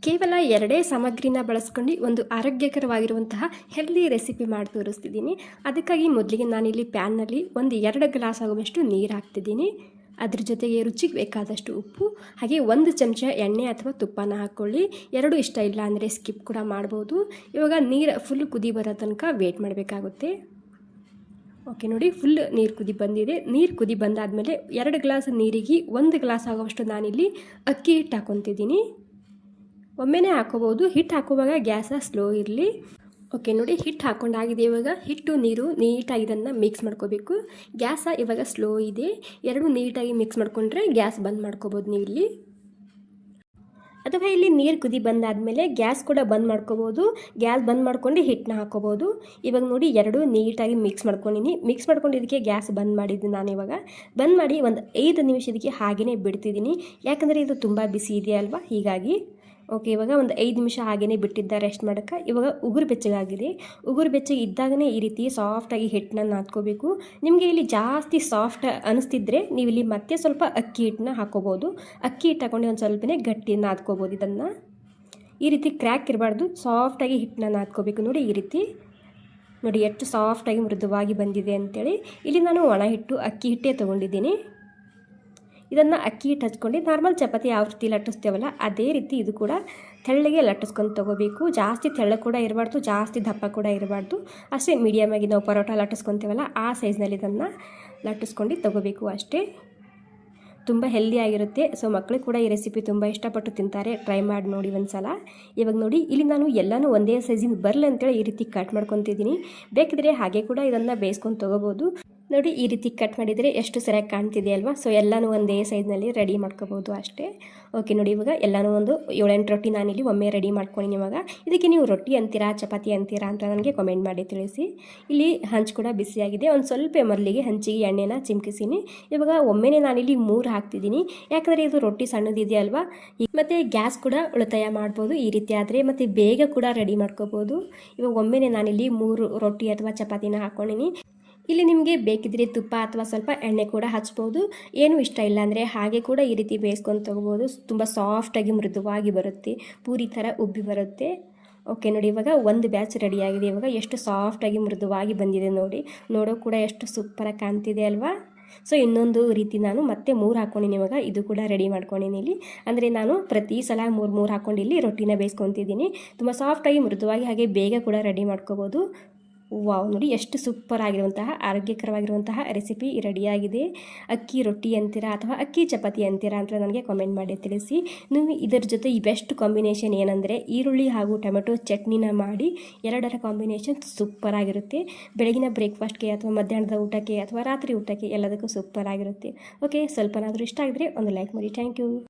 ಕೇವಲ ಎರಡೇ ಸಾಮಗ್ರಿನ ಬಳಸ್ಕೊಂಡು ಒಂದು ಆರೋಗ್ಯಕರವಾಗಿರುವಂತಹ ಹೆಲ್ದಿ ರೆಸಿಪಿ ಮಾಡಿ ತೋರಿಸ್ತಿದ್ದೀನಿ. ಅದಕ್ಕಾಗಿ ಮೊದಲಿಗೆ ನಾನಿಲ್ಲಿ ಪ್ಯಾನ್ನಲ್ಲಿ 2 ಗ್ಲಾಸ್ ಆಗುವಷ್ಟು ನೀರು ಹಾಕ್ತಿದ್ದೀನಿ. ಅದ್ರ ಜೊತೆಗೆ ರುಚಿಗೆ ಬೇಕಾದಷ್ಟು ಉಪ್ಪು, ಹಾಗೆ 1 ಚಮಚ ಎಣ್ಣೆ ಅಥವಾ ತುಪ್ಪನ ಹಾಕ್ಕೊಳ್ಳಿ. 2 ಇಷ್ಟ ಇಲ್ಲ ಅಂದರೆ ಸ್ಕಿಪ್ ಕೂಡ ಮಾಡ್ಬೋದು. ಇವಾಗ ನೀರು ಫುಲ್ ಕುದಿ ಬರೋ ತನಕ ವೇಟ್ ಮಾಡಬೇಕಾಗುತ್ತೆ. ಓಕೆ ನೋಡಿ, ಫುಲ್ ನೀರು ಕುದಿ ಬಂದಿದೆ. ನೀರು ಕುದಿ ಬಂದಾದಮೇಲೆ 2 ಗ್ಲಾಸ್ ನೀರಿಗೆ 1 ಗ್ಲಾಸ್ ಆಗುವಷ್ಟು ನಾನಿಲ್ಲಿ ಅಕ್ಕಿ ಹಿಟ್ಟು ಹಾಕ್ಕೊತಿದ್ದೀನಿ. ಒಮ್ಮೆನೇ ಹಾಕೋಬೋದು, ಹಿಟ್ಟು ಹಾಕುವಾಗ ಗ್ಯಾಸ ಸ್ಲೋ ಇರಲಿ. ಓಕೆ ನೋಡಿ, ಹಿಟ್ಟು ಹಾಕ್ಕೊಂಡಾಗಿದೆ. ಇವಾಗ ಹಿಟ್ಟು ನೀರು ನೀಟಾಗಿ ಇದನ್ನು ಮಿಕ್ಸ್ ಮಾಡ್ಕೋಬೇಕು. ಗ್ಯಾಸ ಇವಾಗ ಸ್ಲೋ ಇದೆ. 2 ನೀಟಾಗಿ ಮಿಕ್ಸ್ ಮಾಡಿಕೊಂಡ್ರೆ ಗ್ಯಾಸ್ ಬಂದ್ ಮಾಡ್ಕೋಬೋದು ನೀವು ಇಲ್ಲಿ. ಅಥವಾ ಇಲ್ಲಿ ನೀರು ಕುದಿ ಬಂದಾದಮೇಲೆ ಗ್ಯಾಸ್ ಕೂಡ ಬಂದ್ ಮಾಡ್ಕೋಬೋದು. ಗ್ಯಾಸ್ ಬಂದ್ ಮಾಡ್ಕೊಂಡು ಹಿಟ್ಟನ್ನ ಹಾಕೋಬೋದು. ಇವಾಗ ನೋಡಿ 2 ನೀಟಾಗಿ ಮಿಕ್ಸ್ ಮಾಡ್ಕೊಂಡಿನಿ. ಮಿಕ್ಸ್ ಮಾಡ್ಕೊಂಡಿದ್ದಕ್ಕೆ ಗ್ಯಾಸ್ ಬಂದ್ ಮಾಡಿದ್ದು ನಾನು ಇವಾಗ ಬಂದ್ ಮಾಡಿ ಒಂದು 5 ನಿಮಿಷದಕ್ಕೆ ಹಾಗೆಯೇ ಬಿಡ್ತಿದ್ದೀನಿ. ಯಾಕಂದರೆ ಇದು ತುಂಬ ಬಿಸಿ ಇದೆ ಅಲ್ವಾ, ಹೀಗಾಗಿ. ಓಕೆ, ಇವಾಗ ಒಂದು 5 ನಿಮಿಷ ಹಾಗೆಯೇ ಬಿಟ್ಟಿದ್ದ ರೆಸ್ಟ್ ಮಾಡೋಕ್ಕೆ. ಇವಾಗ ಉಗುರು ಬೆಚ್ಚಗಾಗಿದೆ. ಉಗುರು ಬೆಚ್ಚಗೆ ಇದ್ದಾಗನೇ ಈ ರೀತಿ ಸಾಫ್ಟಾಗಿ ಹಿಟ್ಟನ್ನ ನಾದ್ಕೋಬೇಕು. ನಿಮಗೆ ಇಲ್ಲಿ ಜಾಸ್ತಿ ಸಾಫ್ಟ್ ಅನಿಸ್ತಿದ್ರೆ ನೀವು ಇಲ್ಲಿ ಮತ್ತೆ ಸ್ವಲ್ಪ ಅಕ್ಕಿ ಹಿಟ್ಟನ್ನ ಹಾಕೋಬೋದು. ಅಕ್ಕಿ ಹಿಟ್ಟು ಹಾಕೊಂಡು ಒಂದು ಸ್ವಲ್ಪನೇ ಗಟ್ಟಿ ನಾದ್ಕೋಬೋದು. ಇದನ್ನು ಈ ರೀತಿ ಕ್ರ್ಯಾಕ್ ಇರಬಾರ್ದು, ಸಾಫ್ಟಾಗಿ ಹಿಟ್ಟನ್ನ ನಾದ್ಕೋಬೇಕು. ನೋಡಿ ಈ ರೀತಿ ನೋಡಿ ಎಷ್ಟು ಸಾಫ್ಟಾಗಿ ಮೃದುವಾಗಿ ಬಂದಿದೆ ಅಂತೇಳಿ. ಇಲ್ಲಿ ನಾನು ಒಣ ಹಿಟ್ಟು ಅಕ್ಕಿ ಹಿಟ್ಟೇ ತೊಗೊಂಡಿದ್ದೀನಿ. ಇದನ್ನು ಅಕ್ಕಿ ಹಿಟ್ಟು ಹಚ್ಕೊಂಡು ನಾರ್ಮಲ್ ಚಪಾತಿ ಯಾವ ರೀತಿ ಲಟ್ಟಿಸ್ತೇವಲ್ಲ ಅದೇ ರೀತಿ ಇದು ಕೂಡ ತೆಳ್ಳಗೆ ಲಟ್ಟಿಸ್ಕೊಂಡು ತೊಗೋಬೇಕು. ಜಾಸ್ತಿ ತೆಳ್ಳ ಕೂಡ ಇರಬಾರ್ದು, ಜಾಸ್ತಿ ದಪ್ಪ ಕೂಡ ಇರಬಾರ್ದು. ಅಷ್ಟೇ ಮೀಡಿಯಮಾಗಿ ನಾವು ಪರೋಟ ಲಟ್ಟಿಸ್ಕೊತೀವಲ್ಲ ಆ ಸೈಜ್ನಲ್ಲಿ ಇದನ್ನು ಲಟ್ಟಿಸ್ಕೊಂಡು ತೊಗೋಬೇಕು ಅಷ್ಟೇ. ತುಂಬ ಹೆಲ್ದಿಯಾಗಿರುತ್ತೆ. ಸೊ ಮಕ್ಕಳು ಕೂಡ ಈ ರೆಸಿಪಿ ತುಂಬ ಇಷ್ಟಪಟ್ಟು ತಿಂತಾರೆ. ಟ್ರೈ ಮಾಡಿ ನೋಡಿ ಒಂದ್ಸಲ. ಇವಾಗ ನೋಡಿ ಇಲ್ಲಿ ನಾನು ಎಲ್ಲನೂ ಒಂದೇ ಸೈಜಿನ ಬರಲಿ ಅಂತೇಳಿ ಈ ರೀತಿ ಕಟ್ ಮಾಡ್ಕೊತಿದ್ದೀನಿ. ಬೇಕಿದ್ರೆ ಹಾಗೆ ಕೂಡ ಇದನ್ನು ಬೇಯಿಸ್ಕೊಂಡು ತೊಗೋಬೋದು. ನೋಡಿ ಈ ರೀತಿ ಕಟ್ ಮಾಡಿದರೆ ಎಷ್ಟು ಸರಿಯಾಗಿ ಕಾಣ್ತಿದೆ ಅಲ್ವಾ. ಸೊ ಎಲ್ಲನೂ ಒಂದೇ ಸೈಜ್ನಲ್ಲಿ ರೆಡಿ ಮಾಡ್ಕೋಬೋದು ಅಷ್ಟೇ. ಓಕೆ ನೋಡಿ, ಇವಾಗ ಎಲ್ಲನೂ ಒಂದು 7-8 ರೊಟ್ಟಿ ನಾನಿಲ್ಲಿ ಒಮ್ಮೆ ರೆಡಿ ಮಾಡ್ಕೊಂಡು. ಇವಾಗ ಇದಕ್ಕೆ ನೀವು ರೊಟ್ಟಿ ಅಂತೀರಾ ಚಪಾತಿ ಅಂತೀರಾ ಅಂತ ನನಗೆ ಕಮೆಂಟ್ ಮಾಡಿ ತಿಳಿಸಿ. ಇಲ್ಲಿ ಹಂಚು ಕೂಡ ಬಿಸಿಯಾಗಿದೆ. ಒಂದು ಸ್ವಲ್ಪ ಮೊದಲಿಗೆ ಹಂಚಿಗೆ ಎಣ್ಣೆನ ಚಿಮ್ಕಿಸಿನಿ. ಇವಾಗ ಒಮ್ಮೆನೇ ನಾನಿಲ್ಲಿ 3 ಹಾಕ್ತಿದ್ದೀನಿ. ಯಾಕಂದರೆ ಇದು ರೊಟ್ಟಿ ಸಣ್ಣದಿದೆ ಅಲ್ವಾ, ಮತ್ತು ಗ್ಯಾಸ್ ಕೂಡ ಉಳಿತಾಯ ಮಾಡ್ಬೋದು ಈ ರೀತಿ ಆದರೆ, ಮತ್ತು ಬೇಗ ಕೂಡ ರೆಡಿ ಮಾಡ್ಕೋಬೋದು. ಇವಾಗ ಒಮ್ಮೆನೇ ನಾನಿಲ್ಲಿ 3 ರೊಟ್ಟಿ ಅಥವಾ ಚಪಾತಿನ ಹಾಕ್ಕೊಂಡಿನಿ. ಇಲ್ಲಿ ನಿಮಗೆ ಬೇಕಿದ್ರೆ ತುಪ್ಪ ಅಥವಾ ಸ್ವಲ್ಪ ಎಣ್ಣೆ ಕೂಡ ಹಚ್ಬೋದು. ಏನೂ ಇಷ್ಟ ಇಲ್ಲ ಅಂದರೆ ಹಾಗೆ ಕೂಡ ಈ ರೀತಿ ಬೇಯಿಸ್ಕೊಂಡು ತೊಗೋಬೋದು. ತುಂಬ ಸಾಫ್ಟಾಗಿ ಮೃದುವಾಗಿ ಬರುತ್ತೆ, ಪೂರಿ ಥರ ಉಬ್ಬಿ ಬರುತ್ತೆ. ಓಕೆ ನೋಡಿ, ಇವಾಗ ಒಂದು ಬ್ಯಾಚ್ ರೆಡಿಯಾಗಿದೆ. ಇವಾಗ ಎಷ್ಟು ಸಾಫ್ಟಾಗಿ ಮೃದುವಾಗಿ ಬಂದಿದೆ ನೋಡಿ. ನೋಡೋ ಕೂಡ ಎಷ್ಟು ಸೂಪರಾಗಿ ಕಾಣ್ತಿದೆ ಅಲ್ವಾ. ಸೊ ಇನ್ನೊಂದು ರೀತಿ ನಾನು ಮತ್ತೆ 3 ಹಾಕ್ಕೊಂಡಿನಿ. ಇವಾಗ ಇದು ಕೂಡ ರೆಡಿ ಮಾಡ್ಕೊಂಡಿನಿ ಇಲ್ಲಿ. ಅಂದರೆ ನಾನು ಪ್ರತಿ ಸಲ 3 ಹಾಕ್ಕೊಂಡು ಇಲ್ಲಿ ರೊಟ್ಟಿನ ಬೇಯಿಸ್ಕೊತಿದ್ದೀನಿ. ತುಂಬ ಸಾಫ್ಟಾಗಿ ಮೃದುವಾಗಿ ಹಾಗೆ ಬೇಗ ಕೂಡ ರೆಡಿ ಮಾಡ್ಕೋಬೋದು. ವಾವ್ ನೋಡಿ, ಎಷ್ಟು ಸೂಪರ್ ಆಗಿರುವಂತಹ ಆರೋಗ್ಯಕರವಾಗಿರುವಂತಹ ರೆಸಿಪಿ ರೆಡಿಯಾಗಿದೆ. ಅಕ್ಕಿ ರೊಟ್ಟಿ ಅಂತೀರಾ ಅಥವಾ ಅಕ್ಕಿ ಚಪಾತಿ ಅಂತೀರಾ ಅಂತ ನನಗೆ ಕಾಮೆಂಟ್ ಮಾಡಿ ತಿಳಿಸಿ. ನೀವು ಇದರ ಜೊತೆ ಈ ಬೆಸ್ಟ್ ಕಾಂಬಿನೇಷನ್ ಏನಂದರೆ ಈರುಳ್ಳಿ ಹಾಗೂ ಟೊಮೆಟೊ ಚಟ್ನಿನ ಮಾಡಿ, ಎರಡರ ಕಾಂಬಿನೇಷನ್ ಸೂಪರ್ ಆಗಿರುತ್ತೆ. ಬೆಳಗಿನ ಬ್ರೇಕ್ಫಾಸ್ಟ್ಗೆ ಅಥವಾ ಮಧ್ಯಾಹ್ನದ ಊಟಕ್ಕೆ ಅಥವಾ ರಾತ್ರಿ ಊಟಕ್ಕೆ ಎಲ್ಲದಕ್ಕೂ ಸೂಪರ್ ಆಗಿರುತ್ತೆ. ಓಕೆ, ಸ್ವಲ್ಪನಾದರೂ ಇಷ್ಟ ಆಗಿದ್ರೆ ಒಂದು ಲೈಕ್ ಮಾಡಿ. Thank you.